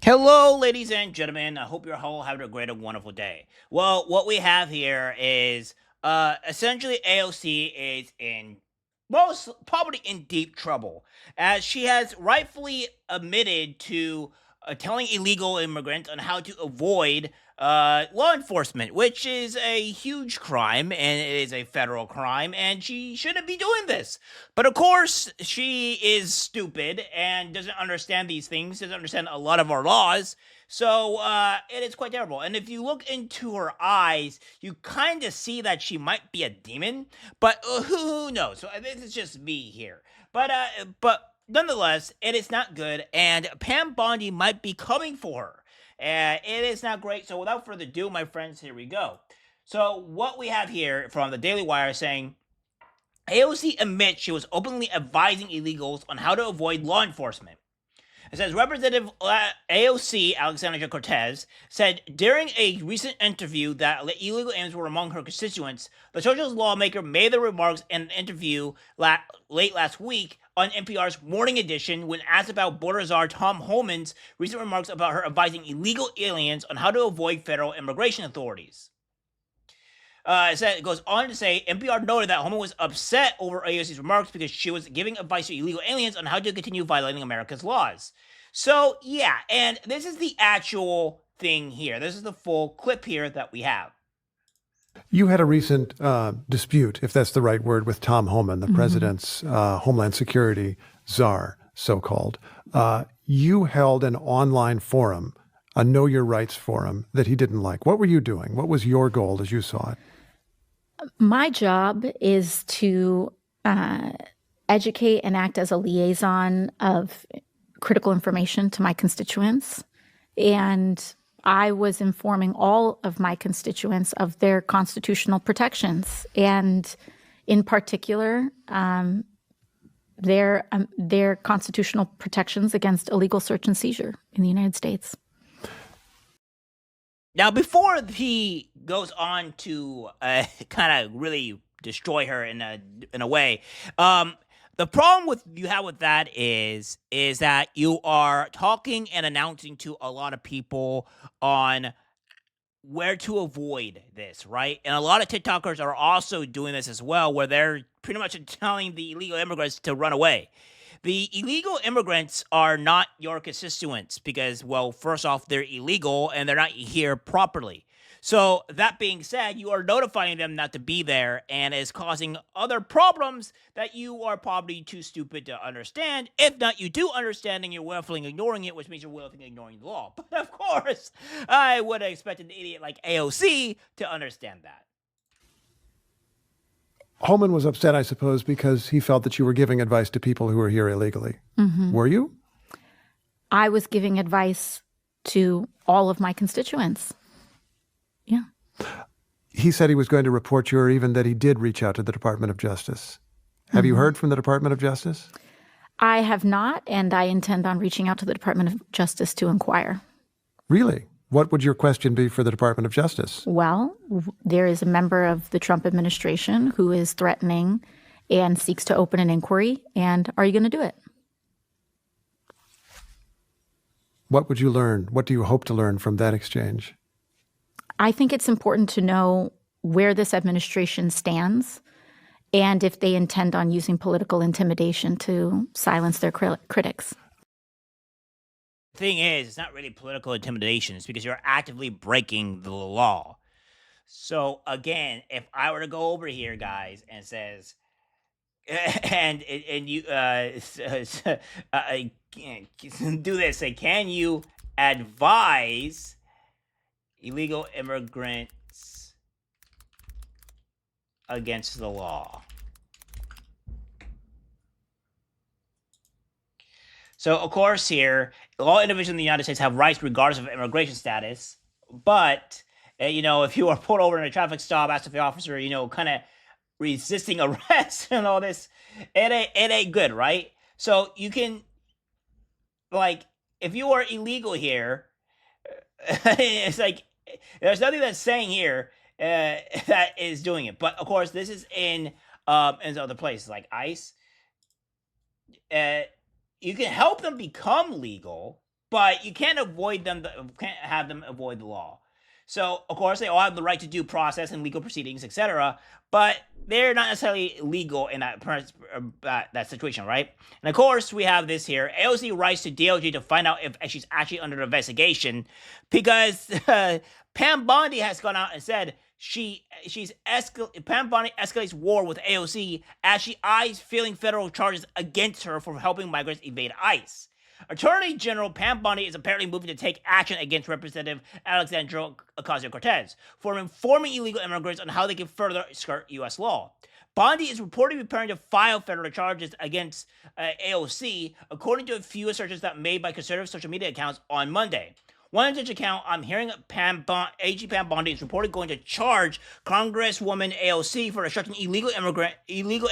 Hello, ladies and gentlemen. I hope you're all having a great and wonderful day. Well, what we have here is essentially AOC is in most probably in deep trouble as she has rightfully admitted to telling illegal immigrants on how to avoid law enforcement, which is a huge crime and it is a federal crime, and she shouldn't be doing this. But of course, she is stupid and doesn't understand these things, doesn't understand a lot of our laws. So it is quite terrible. And if you look into her eyes, you kind of see that she might be a demon, but who knows? So this is just me here. But nonetheless, it is not good, and Pam Bondi might be coming for her. And it is not great. So without further ado, my friends, here we go. So what we have here from the Daily Wire saying AOC admits she was openly advising illegals on how to avoid law enforcement. It says Representative AOC Alexandria-Cortez said during a recent interview that illegal aliens were among her constituents. The socialist lawmaker made the remarks in an interview late last week on NPR's Morning Edition when asked about border czar Tom Homan's recent remarks about her advising illegal aliens on how to avoid federal immigration authorities. It goes on to say NPR noted that Homan was upset over AOC's remarks because she was giving advice to illegal aliens on how to continue violating America's laws. So, yeah, and this is the actual thing here. This is the full clip here that we have. You had a recent dispute, if that's the right word, with Tom Homan, the president's Homeland Security czar, so-called. You held an online forum, a Know Your Rights forum, that he didn't like. What were you doing? What was your goal as you saw it? My job is to educate and act as a liaison of critical information to my constituents. And I was informing all of my constituents of their constitutional protections, and in particular, their constitutional protections against illegal search and seizure in the United States. Now, before he goes on to kind of really destroy her in a way, the problem you have with that is that you are talking and announcing to a lot of people on where to avoid this, right? And a lot of TikTokers are also doing this as well, where they're pretty much telling the illegal immigrants to run away. The illegal immigrants are not your constituents because, well, first off, they're illegal and they're not here properly. So that being said, you are notifying them not to be there and is causing other problems that you are probably too stupid to understand. If not, you do understand and you're willfully ignoring it, which means you're willfully ignoring the law. But of course, I would have expected an idiot like AOC to understand that. Homan was upset, I suppose, because he felt that you were giving advice to people who were here illegally. Were you? I was giving advice to all of my constituents. Yeah. He said he was going to report you, or even that he did reach out to the Department of Justice. Have you heard from the Department of Justice? I have not, and I intend on reaching out to the Department of Justice to inquire. Really? What would your question be for the Department of Justice? Well, there is a member of the Trump administration who is threatening and seeks to open an inquiry, and are you going to do it? What would you learn? What do you hope to learn from that exchange? I think it's important to know where this administration stands and if they intend on using political intimidation to silence their critics. Thing is, it's not really political intimidation. It's because you're actively breaking the law. So again, if I were to go over here, guys, and says, and you do this, say, can you advise illegal immigrants against the law? So, of course, here, all individuals in the United States have rights regardless of immigration status. But, if you are pulled over in a traffic stop, asked if the officer, kind of resisting arrest and all this, it ain't good, right? So you can, if you are illegal here, it's like, there's nothing that's saying here that is doing it. But, of course, this is in other places like ICE. You can help them become legal, but you can't can't have them avoid the law. So of course they all have the right to due process and legal proceedings, etc. But they're not necessarily legal in that situation, right? And of course we have this here: AOC writes to DOJ to find out if she's actually under investigation, because Pam Bondi has gone out and said Pam Bondi escalates war with AOC as she eyes filing federal charges against her for helping migrants evade ICE. Attorney General Pam Bondi is apparently moving to take action against Representative Alexandria Ocasio-Cortez for informing illegal immigrants on how they can further skirt U.S. law. Bondi is reportedly preparing to file federal charges against AOC, according to a few assertions that made by conservative social media accounts on Monday. One such account, I'm hearing AG Pam Bondi is reportedly going to charge Congresswoman AOC for instructing illegal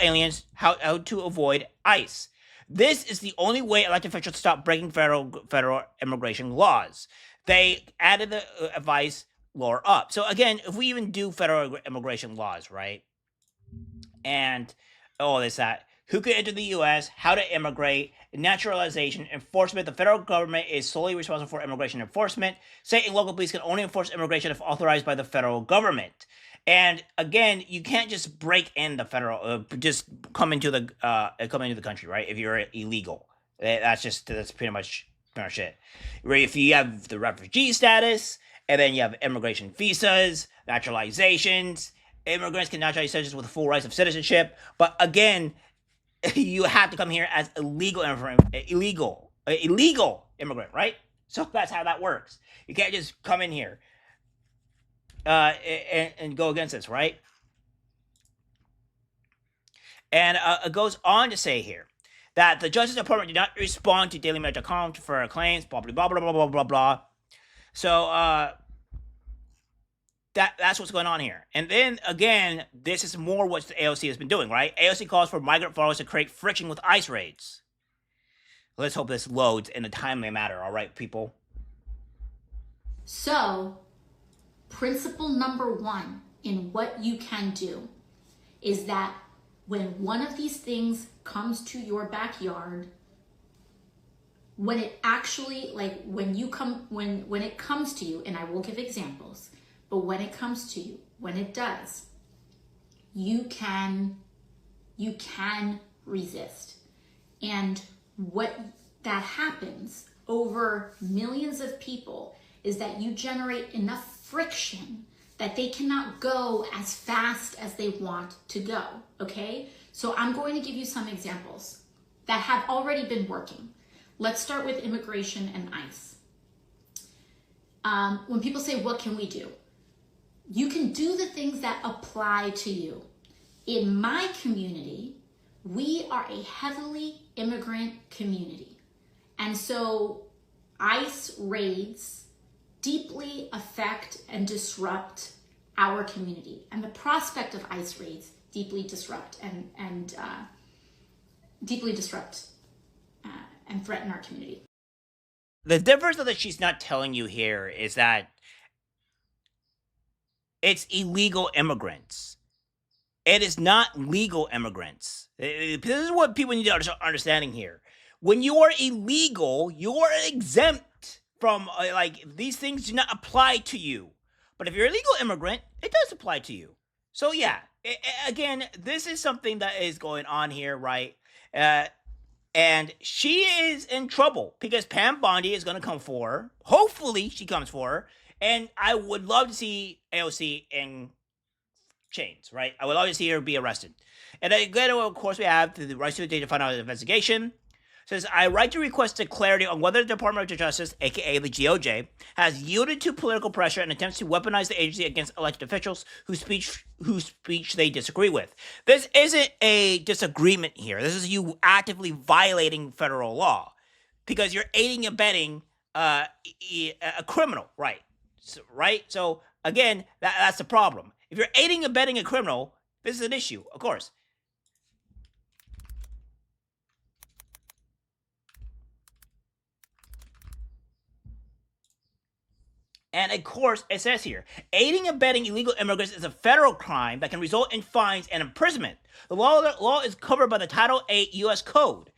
aliens how to avoid ICE. This is the only way elected officials stop breaking federal immigration laws. They added the advice lower up. So again, if we even do federal immigration laws, right? And all this, that, who can enter the U.S., how to immigrate, naturalization, enforcement. The federal government is solely responsible for immigration enforcement. State and local police can only enforce immigration if authorized by the federal government. And again, you can't just break in the federal, just come into the country, right? If you're illegal, that's pretty much it. Right? If you have the refugee status, and then you have immigration visas, naturalizations. Immigrants can naturalize citizens with full rights of citizenship, but again, you have to come here as illegal immigrant, right? So that's how that works. You can't just come in here and go against this, right? And it goes on to say here that the Justice Department did not respond to DailyMail.com for claims, blah, blah, blah, blah, blah, blah, blah, blah. So that's what's going on here. And then, again, this is more what the AOC has been doing, right? AOC calls for migrant followers to create friction with ICE raids. Let's hope this loads in a timely manner, all right, people? So, principle number one in what you can do is that when one of these things comes to your backyard, when it actually, like when it comes to you, and I will give examples, but when it comes to you, when it does, you can resist. And what that happens over millions of people is that you generate enough friction that they cannot go as fast as they want to go, okay? So I'm going to give you some examples that have already been working. Let's start with immigration and ICE. When people say, what can we do? You can do the things that apply to you. In my community, we are a heavily immigrant community. And so ICE raids deeply affect and disrupt our community. And the prospect of ICE raids deeply disrupt and threaten our community. The difference that she's not telling you here is that it's illegal immigrants. It is not legal immigrants. This is what people need to understanding here. When you are illegal, you are exempt from, these things do not apply to you. But if you're a legal immigrant, it does apply to you. So yeah, again, this is something that is going on here, right? And she is in trouble because Pam Bondi is going to come for her. Hopefully she comes for her. And I would love to see AOC in chains, right? I would love to see her be arrested. And again, of course, we have the right to find out the investigation. Says, I write to request clarity on whether the Department of Justice, aka the DOJ, has yielded to political pressure and attempts to weaponize the agency against elected officials whose speech they disagree with. This isn't a disagreement here. This is you actively violating federal law because you're aiding and abetting a criminal, right? So again, that's the problem. If you're aiding and abetting a criminal, this is an issue, of course. And of course, it says here, aiding and abetting illegal immigrants is a federal crime that can result in fines and imprisonment. The law is covered by the Title 8 U.S. Code.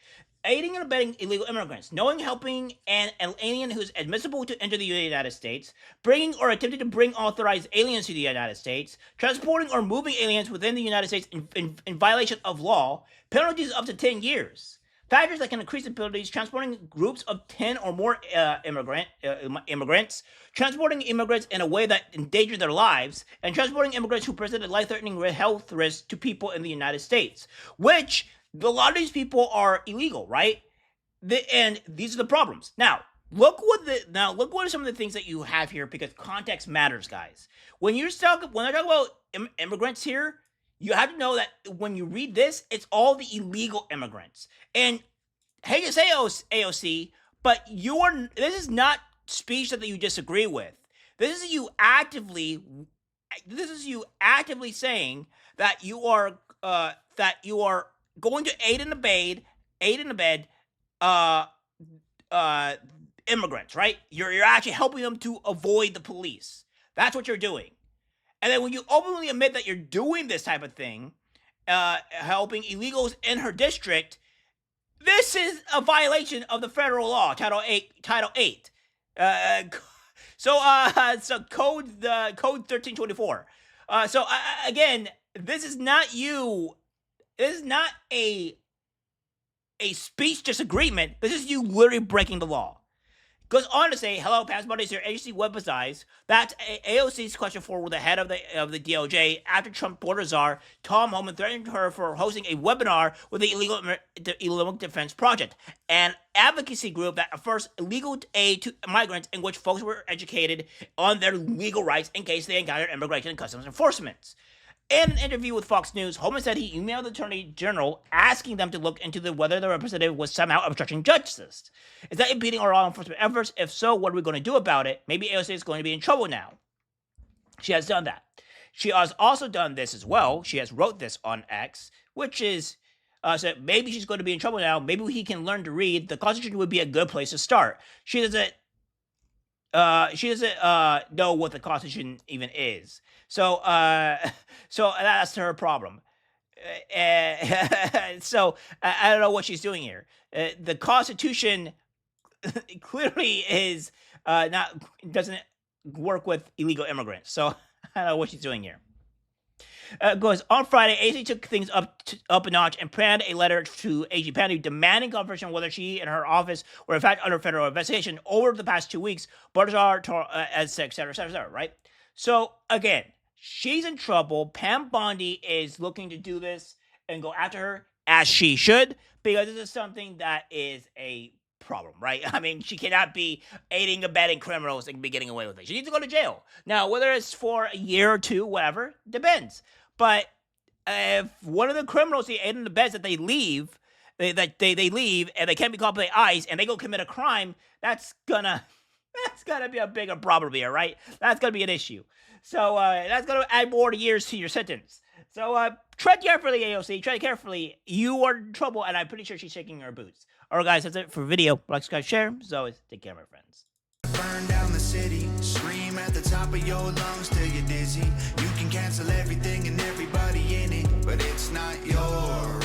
aiding and abetting illegal immigrants, knowing, helping an alien who is admissible to enter the United States, bringing or attempting to bring authorized aliens to the United States, transporting or moving aliens within the United States in violation of law, penalties up to 10 years. Factors that can increase the penalties: transporting groups of 10 or more immigrants, transporting immigrants in a way that endangers their lives, and transporting immigrants who present a life-threatening health risk to people in the United States, which a lot of these people are illegal, right? And these are the problems. Now, look what are some of the things that you have here, because context matters, guys. When I talk about immigrants here, you have to know that when you read this, it's all the illegal immigrants. And hey, you say AOC, but this is not speech that you disagree with. This is you actively saying that you are going to aid and abet immigrants, right? You're actually helping them to avoid the police. That's what you're doing. And then when you openly admit that you're doing this type of thing, helping illegals in her district, this is a violation of the federal law, Title 8. So code 1324. Again, this is not you. This is not a speech disagreement. This is you literally breaking the law. Goes on to say, hello, past Mondays here, agency website. That's AOC's question for the head of the DOJ after Trump border czar Tom Homan threatened her for hosting a webinar with the Illegal Defense Project, an advocacy group that offers illegal aid to migrants in which folks were educated on their legal rights in case they encountered immigration and customs enforcement. In an interview with Fox News, Homan said he emailed the Attorney General asking them to look into whether the representative was somehow obstructing justice. Is that impeding our law enforcement efforts? If so, what are we going to do about it? Maybe AOC is going to be in trouble now. She has done that. She has also done this as well. She has wrote this on X, which is said maybe she's going to be in trouble now. Maybe he can learn to read. The Constitution would be a good place to start. She doesn't know what the Constitution even is. So that's her problem. So I don't know what she's doing here. The Constitution clearly is doesn't work with illegal immigrants. So I don't know what she's doing here. Goes on Friday, AOC took things up a notch and penned a letter to AG Pandy demanding confirmation whether she and her office were in fact under federal investigation over the past 2 weeks. Bardazar, et cetera, right? So again, she's in trouble. Pam Bondi is looking to do this and go after her, as she should, because this is something that is a problem, right? I mean, she cannot be aiding and abetting criminals and be getting away with it. She needs to go to jail. Now, whether it's for a year or two, whatever, depends. But if one of the criminals they aid and abets that they leave, they leave and they can't be caught by ICE and they go commit a crime, that's gonna be a bigger problem here, right? That's gonna be an issue. So that's gonna add more years to your sentence. So tread carefully, AOC. Tread carefully. You are in trouble, and I'm pretty sure she's shaking her boots. All right, guys, that's it for video. Like, subscribe, share. As always, take care, my friends. Burn down the city, scream at the top of your lungs till you're dizzy. You can cancel everything and everybody in it, but it's not your